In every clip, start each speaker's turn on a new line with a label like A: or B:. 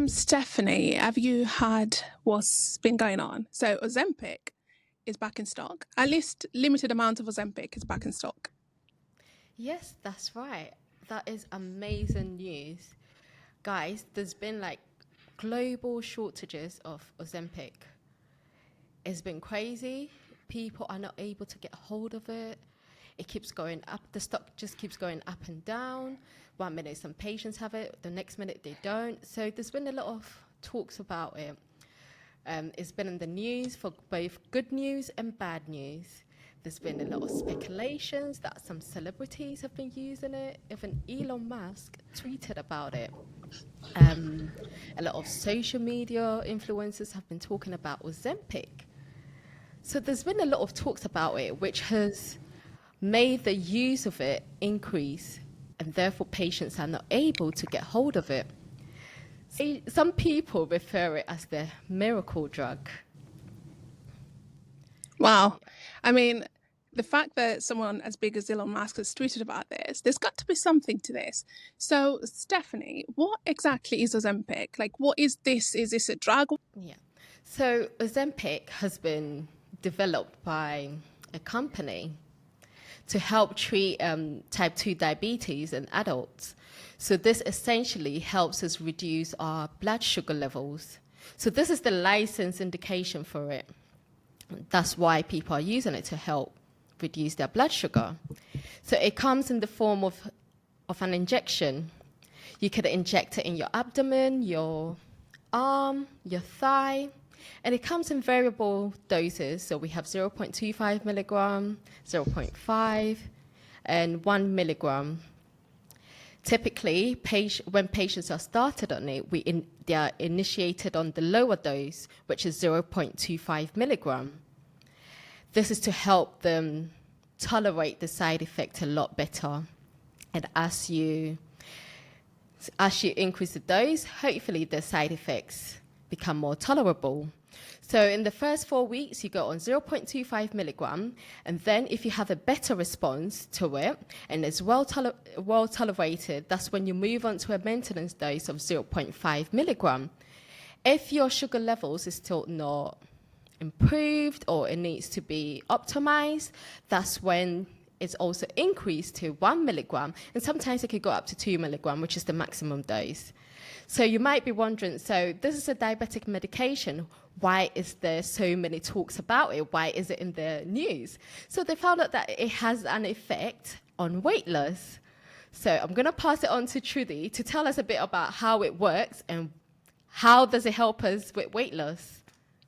A: Stephanie, have you had what's been going on? So Ozempic is back in stock. At least limited amount of Ozempic is back in stock.
B: Yes, that's right. That is amazing news. Guys, there's been like global shortages of Ozempic. It's been crazy. People are not able to get hold of it. It keeps going up. The stock just keeps going up and down. One minute some patients have it, the next minute they don't. So there's been a lot of talks about it. It's been in the news for both good news and bad news. There's been a lot of speculations that some celebrities have been using it. Even Elon Musk tweeted about it. A lot of social media influencers have been talking about Ozempic. So there's been a lot of talks about it, which has made the use of it increase, and therefore patients are not able to get hold of it. Some people refer it as the miracle drug.
A: Wow. I mean, the fact that someone as big as Elon Musk has tweeted about this, there's got to be something to this. So, Stephanie, what exactly is Ozempic? Like, what is this? Is this a drug?
B: Yeah. So Ozempic has been developed by a company to help treat type 2 diabetes in adults. So this essentially helps us reduce our blood sugar levels. So this is the license indication for it. That's why people are using it, to help reduce their blood sugar. So it comes in the form of an injection. You could inject it in your abdomen, your arm, your thigh, and it comes in variable doses. So we have 0.25 milligram, 0.5, and 1 milligram. Typically, when patients are started on it, they are initiated on the lower dose, which is 0.25 milligram. This is to help them tolerate the side effect a lot better. And as you increase the dose, hopefully the side effects become more tolerable. So in the first 4 weeks, you go on 0.25 milligram, and then if you have a better response to it and it's well tolerated, that's when you move on to a maintenance dose of 0.5 milligram. If your sugar levels is still not improved or it needs to be optimized, that's when it's also increased to 1 milligram, and sometimes it could go up to 2 milligram, which is the maximum dose. So you might be wondering, so this is a diabetic medication. Why is there so many talks about it? Why is it in the news? So they found out that it has an effect on weight loss. So I'm going to pass it on to Trudy to tell us a bit about how it works and how does it help us with weight loss.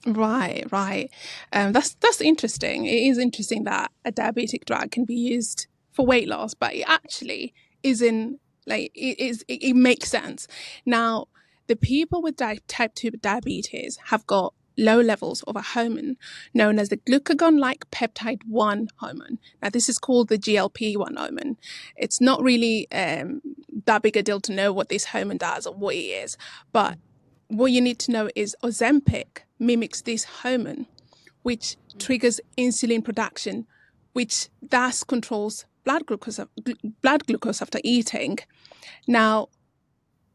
A: Right, right. That's interesting. It is interesting that a diabetic drug can be used for weight loss, but it actually isn't. Like it makes sense. Now, the people with type 2 diabetes have got low levels of a hormone known as the glucagon-like peptide 1 hormone. Now, this is called the GLP-1 hormone. It's not really that big a deal to know what this hormone does or what it is, but what you need to know is Ozempic mimics this hormone, which triggers insulin production, which thus controls blood glucose after eating. Now,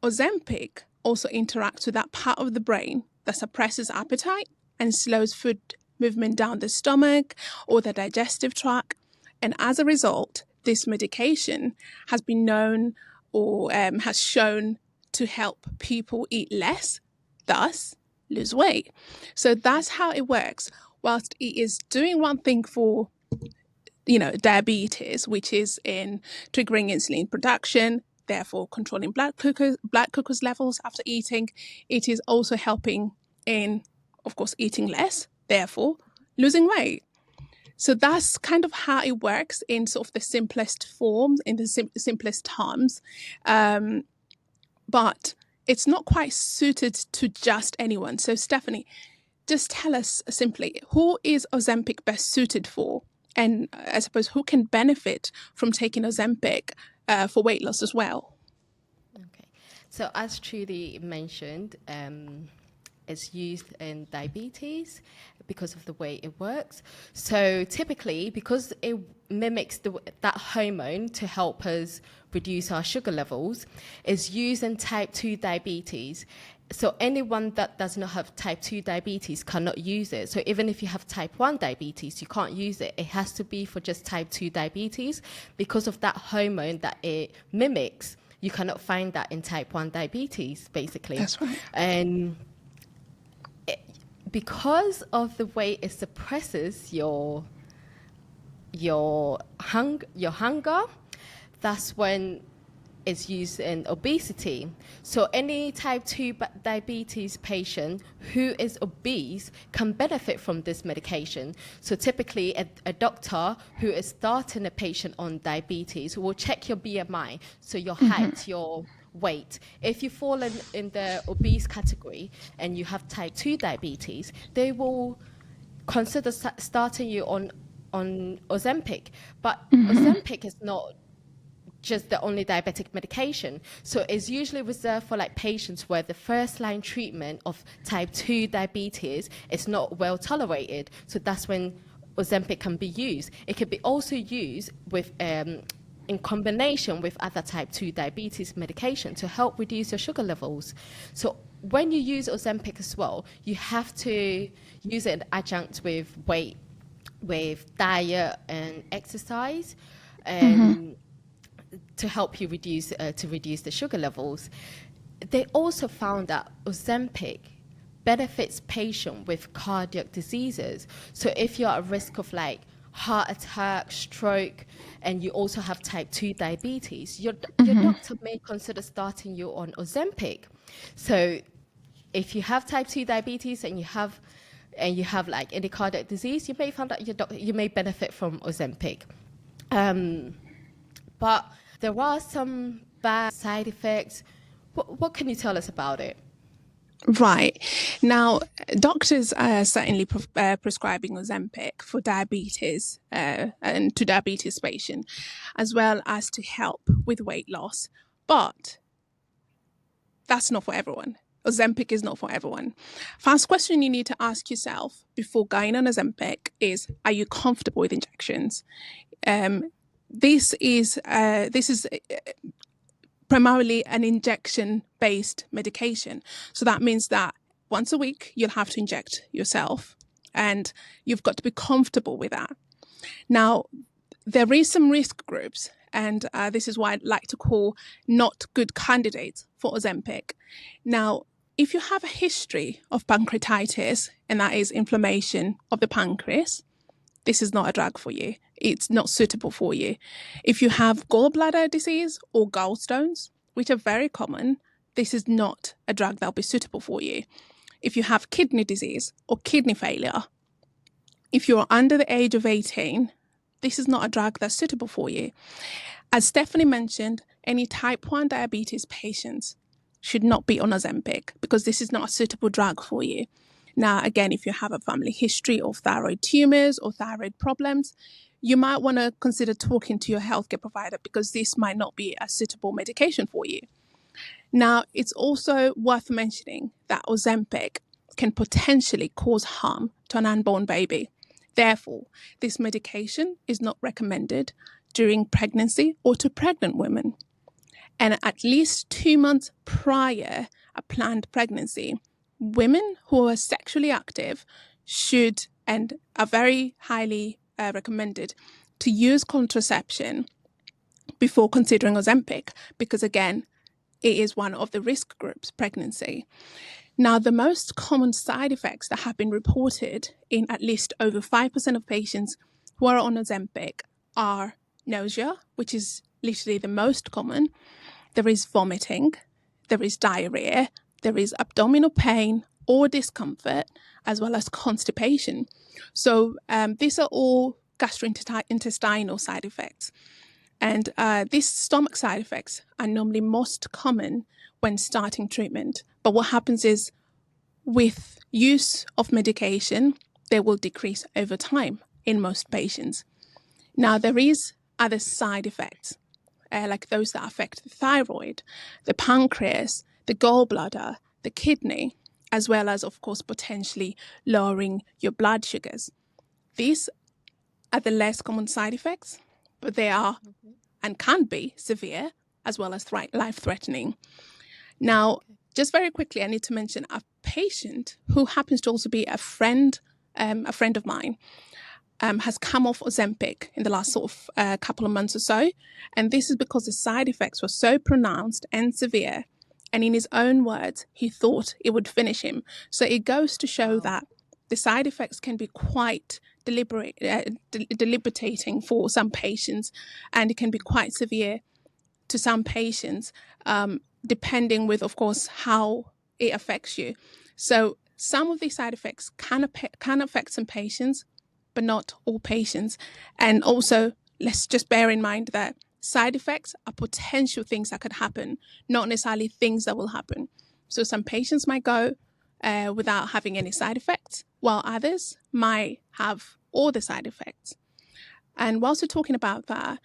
A: Ozempic also interacts with that part of the brain that suppresses appetite and slows food movement down the stomach or the digestive tract. And as a result, this medication has been known or has shown to help people eat less, thus lose weight. So that's how it works. Whilst it is doing one thing for diabetes, which is in triggering insulin production, therefore controlling blood glucose levels after eating, it is also helping in, of course, eating less, therefore losing weight. So that's kind of how it works in sort of the simplest form, in the simplest terms. But it's not quite suited to just anyone. So Stephanie, just tell us simply, who is Ozempic best suited for? And I suppose who can benefit from taking Ozempic for weight loss as well?
B: Okay. So as Trudy mentioned, it's used in diabetes because of the way it works. So typically, because it mimics that hormone to help us reduce our sugar levels, is used in type 2 diabetes. So anyone that does not have type 2 diabetes cannot use it. So even if you have type 1 diabetes, you can't use it. It has to be for just type 2 diabetes because of that hormone that it mimics. You cannot find that in type 1 diabetes, basically.
A: That's right.
B: And because of the way it suppresses your hunger, that's when it's used in obesity. So any type 2 diabetes patient who is obese can benefit from this medication. So typically a doctor who is starting a patient on diabetes will check your BMI, so your height, your weight. If you fall in the obese category and you have type 2 diabetes, they will consider starting you on Ozempic. But Ozempic is not just the only diabetic medication. So it's usually reserved for like patients where the first line treatment of type 2 diabetes is not well tolerated. So that's when Ozempic can be used. It can be also used with in combination with other type 2 diabetes medication to help reduce your sugar levels. So when you use Ozempic as well, you have to use it in adjunct with diet and exercise, and to help you reduce the sugar levels. They also found that Ozempic benefits patients with cardiac diseases. So if you're at risk of like heart attack, stroke, and you also have type 2 diabetes, your doctor may consider starting you on Ozempic. So if you have type 2 diabetes and you have like any cardiac disease, you may find out you may benefit from Ozempic. But there are some bad side effects. What can you tell us about it?
A: Right. Now, doctors are certainly prescribing Ozempic for diabetes and to diabetes patients, as well as to help with weight loss. But that's not for everyone. Ozempic is not for everyone. First question you need to ask yourself before going on Ozempic is, are you comfortable with injections? This is primarily an injection-based medication. So that means that once a week, you'll have to inject yourself, and you've got to be comfortable with that. Now, there is some risk groups, and this is why I'd like to call not good candidates for Ozempic. Now, if you have a history of pancreatitis, and that is inflammation of the pancreas, this is not a drug for you. It's not suitable for you. If you have gallbladder disease or gallstones, which are very common, this is not a drug that'll be suitable for you. If you have kidney disease or kidney failure, if you're under the age of 18, this is not a drug that's suitable for you. As Stephanie mentioned, any type 1 diabetes patients should not be on Ozempic because this is not a suitable drug for you. Now, again, if you have a family history of thyroid tumors or thyroid problems, you might want to consider talking to your healthcare provider because this might not be a suitable medication for you. Now, it's also worth mentioning that Ozempic can potentially cause harm to an unborn baby. Therefore, this medication is not recommended during pregnancy or to pregnant women. And at least 2 months prior a planned pregnancy, women who are sexually active should and are very highly recommended to use contraception before considering Ozempic because, again, it is one of the risk groups, pregnancy. Now, the most common side effects that have been reported in at least over 5% of patients who are on Ozempic are nausea, which is literally the most common. There is vomiting, there is diarrhea, there is abdominal pain or discomfort, as well as constipation. So these are all gastrointestinal side effects. And these stomach side effects are normally most common when starting treatment. But what happens is with use of medication, they will decrease over time in most patients. Now, there is other side effects, like those that affect the thyroid, the pancreas, the gallbladder, the kidney, as well as, of course, potentially lowering your blood sugars. These are the less common side effects, but they are and can be severe as well as life-threatening. Now, just very quickly, I need to mention a patient who happens to also be a friend of mine. Has come off Ozempic in the last sort of couple of months or so. And this is because the side effects were so pronounced and severe. And in his own words, he thought it would finish him. So it goes to show that the side effects can be quite debilitating for some patients, and it can be quite severe to some patients, depending with, of course, how it affects you. So some of these side effects can affect some patients, but not all patients. And also, let's just bear in mind that side effects are potential things that could happen, not necessarily things that will happen. So some patients might go without having any side effects, while others might have all the side effects. And whilst we're talking about that,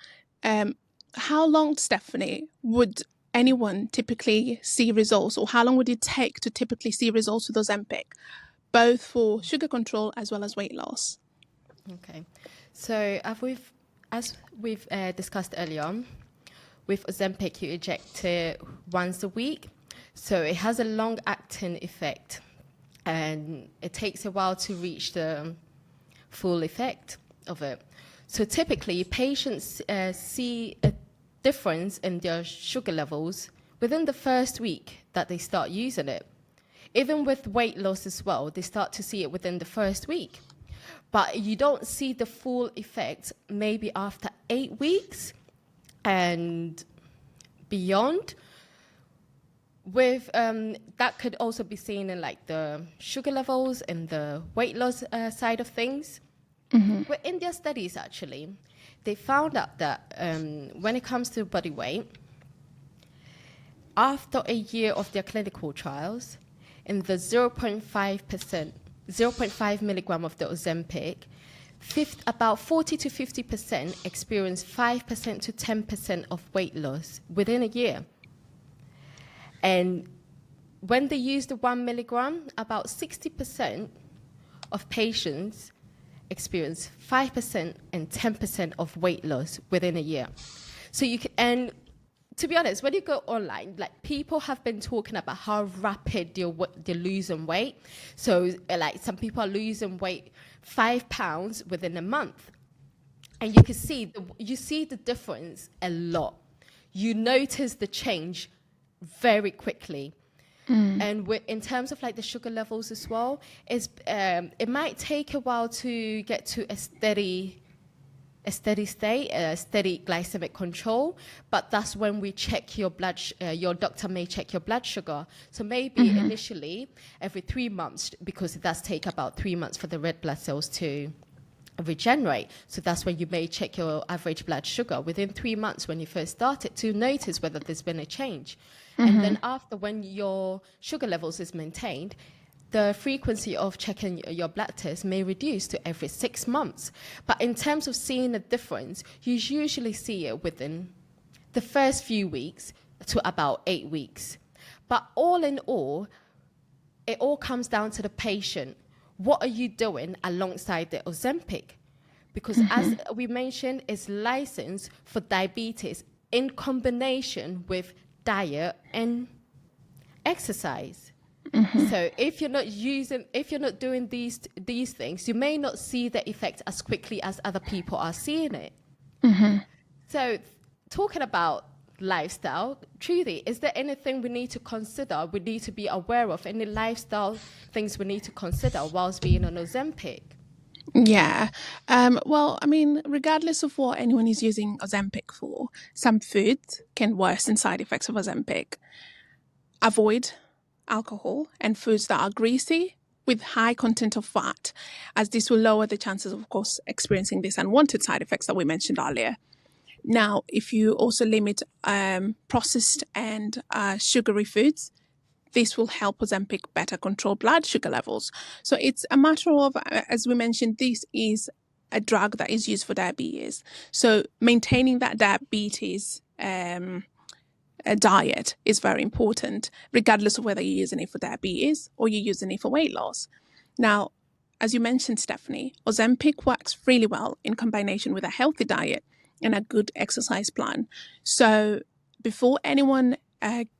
A: how long, Stephanie, would anyone typically see results, or how long would it take to typically see results with Ozempic, both for sugar control as well as weight loss?
B: Okay, so as we've discussed earlier, with Ozempic, you inject it once a week, so it has a long-acting effect, and it takes a while to reach the full effect of it. So typically, patients see a difference in their sugar levels within the first week that they start using it. Even with weight loss as well, they start to see it within the first week. But you don't see the full effect maybe after 8 weeks and beyond. With that could also be seen in like the sugar levels and the weight loss side of things. But in their studies, actually, they found out that when it comes to body weight, after a year of their clinical trials, in the 0.5 milligram of the Ozempic, about 40 to 50% experienced 5% to 10% of weight loss within a year. And when they used the 1 milligram, about 60% of patients experienced 5% and 10% of weight loss within a year. So you can, and to be honest, when you go online, like people have been talking about how rapid they're losing weight. So like some people are losing weight 5 pounds within a month. And you can see, you see the difference a lot. You notice the change very quickly. And in terms of like the sugar levels as well, it might take a while to get to a steady state, a steady glycemic control, but that's when we check your blood, your doctor may check your blood sugar. So maybe initially every 3 months, because it does take about 3 months for the red blood cells to regenerate. So that's when you may check your average blood sugar within 3 months when you first started to notice whether there's been a change. And then after, when your sugar levels is maintained, the frequency of checking your blood test may reduce to every 6 months. But in terms of seeing a difference, you usually see it within the first few weeks to about 8 weeks. But all in all, it all comes down to the patient. What are you doing alongside the Ozempic? Because as we mentioned, it's licensed for diabetes in combination with diet and exercise. So if you're not doing these things, you may not see the effect as quickly as other people are seeing it. So talking about lifestyle, truly, is there anything we need to consider, we need to be aware of, any lifestyle things we need to consider whilst being on Ozempic?
A: Yeah. Well, I mean, regardless of what anyone is using Ozempic for, some foods can worsen side effects of Ozempic. Avoid alcohol and foods that are greasy with high content of fat, as this will lower the chances of course, experiencing these unwanted side effects that we mentioned earlier. Now, if you also limit processed and sugary foods, this will help Ozempic better control blood sugar levels. So it's a matter of, as we mentioned, this is a drug that is used for diabetes. So maintaining that diabetes diet is very important, regardless of whether you're using it for diabetes or you're using it for weight loss. Now, as you mentioned, Stephanie, Ozempic works really well in combination with a healthy diet and a good exercise plan. So before anyone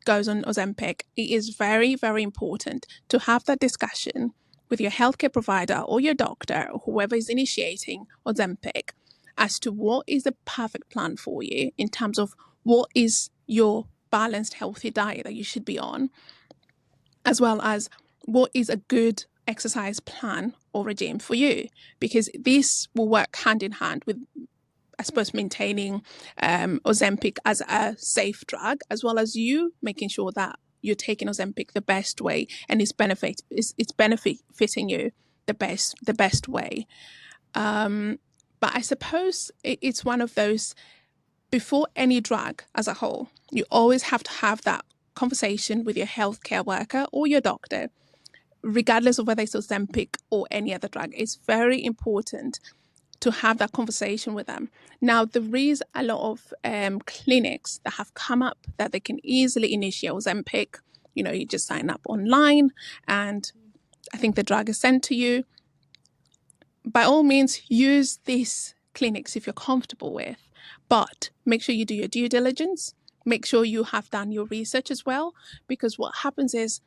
A: goes on Ozempic, it is very, very important to have that discussion with your healthcare provider or your doctor or whoever is initiating Ozempic as to what is the perfect plan for you in terms of what is your balanced, healthy diet that you should be on, as well as what is a good exercise plan or regime for you, because this will work hand in hand with, I suppose, maintaining Ozempic as a safe drug, as well as you making sure that you're taking Ozempic the best way and it's benefiting you the best way. But I suppose it's one of those, before any drug as a whole, you always have to have that conversation with your healthcare worker or your doctor, regardless of whether it's Ozempic or any other drug. It's very important to have that conversation with them. Now, there is a lot of clinics that have come up that they can easily initiate Ozempic. You know, you just sign up online and I think the drug is sent to you. By all means, use these clinics if you're comfortable with, but make sure you do your due diligence. Make sure you have done your research as well, because what happens is,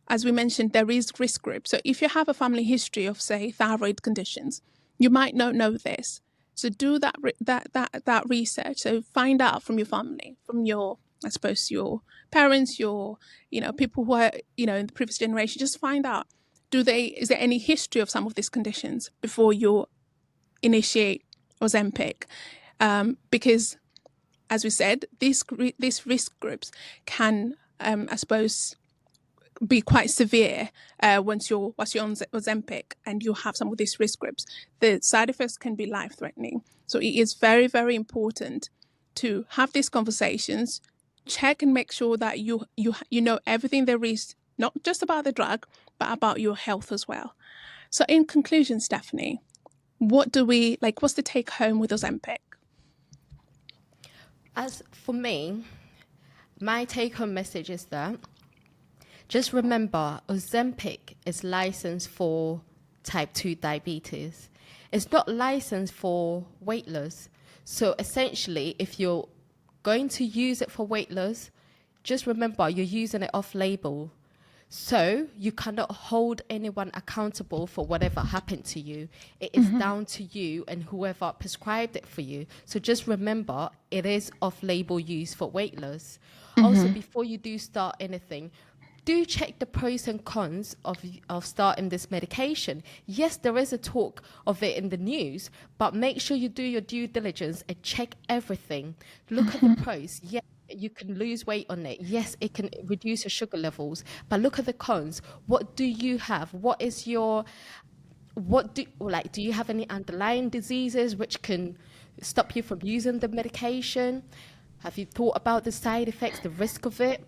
A: as we mentioned, there is risk group. So if you have a family history of, say, thyroid conditions, you might not know this. So do that research. So find out from your family, from your, I suppose, your parents, your, people who are, in the previous generation. Just find out, is there any history of some of these conditions before you initiate Ozempic? Because, as we said, these risk groups can, I suppose, be quite severe once you're on Ozempic and you have some of these risk groups. The side effects can be life-threatening. So it is very, very important to have these conversations, check and make sure that you know everything there is, not just about the drug, but about your health as well. So in conclusion, Stephanie, what's the take home with Ozempic?
B: As for me, my take home message is that just remember, Ozempic is licensed for type 2 diabetes. It's not licensed for weight loss. So essentially, if you're going to use it for weight loss, just remember you're using it off-label. So you cannot hold anyone accountable for whatever happened to you. It is down to you and whoever prescribed it for you. So just remember, it is off-label use for weight loss. Also, before you do start anything, do check the pros and cons of starting this medication. Yes, there is a talk of it in the news, but make sure you do your due diligence and check everything. Look at the pros. Yes, you can lose weight on it. Yes, it can reduce your sugar levels, but look at the cons. What do you have? Do you have any underlying diseases which can stop you from using the medication? Have you thought about the side effects, the risk of it?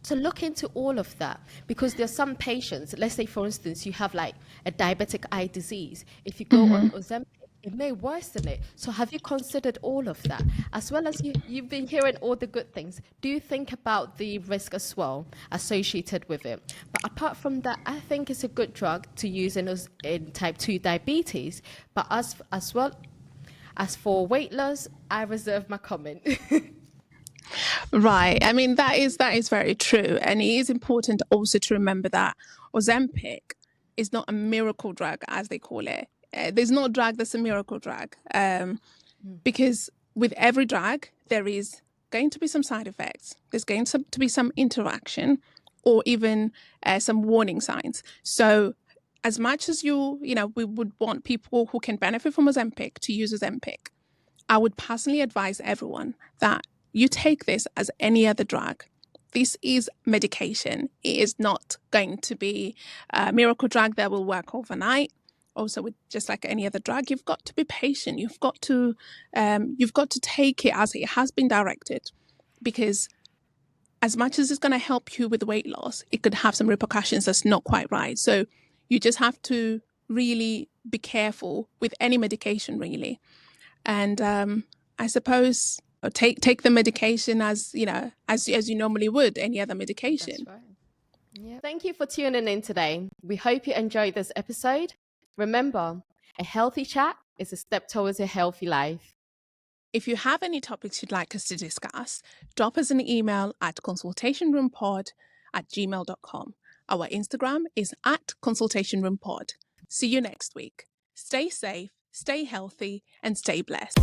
B: So look into all of that, because there are some patients, let's say, for instance, you have like a diabetic eye disease. If you go on Ozempic, it may worsen it. So have you considered all of that? As well as you've been hearing all the good things, do you think about the risk as well associated with it? But apart from that, I think it's a good drug to use in type 2 diabetes. But as for weight loss, I reserve my comment.
A: Right. I mean, that is very true. And it is important also to remember that Ozempic is not a miracle drug, as they call it. There's no drug that's a miracle drug. Because with every drug, there is going to be some side effects. There's going to be some interaction or even some warning signs. So as much as we would want people who can benefit from Ozempic to use Ozempic, I would personally advise everyone that you take this as any other drug. This is medication. It is not going to be a miracle drug that will work overnight. Also, with just like any other drug, you've got to be patient. You've got to take it as it has been directed, because as much as it's going to help you with weight loss, it could have some repercussions that's not quite right. So you just have to really be careful with any medication, really. And I suppose take the medication as you normally would any other medication.
B: That's right. Yeah. Thank you for tuning in today. We hope you enjoyed this episode. Remember, a healthy chat is a step towards a healthy life.
A: If you have any topics you'd like us to discuss, drop us an email at consultationroompod@gmail.com. Our Instagram is @consultationroompod. See you next week. Stay safe, stay healthy, and stay blessed.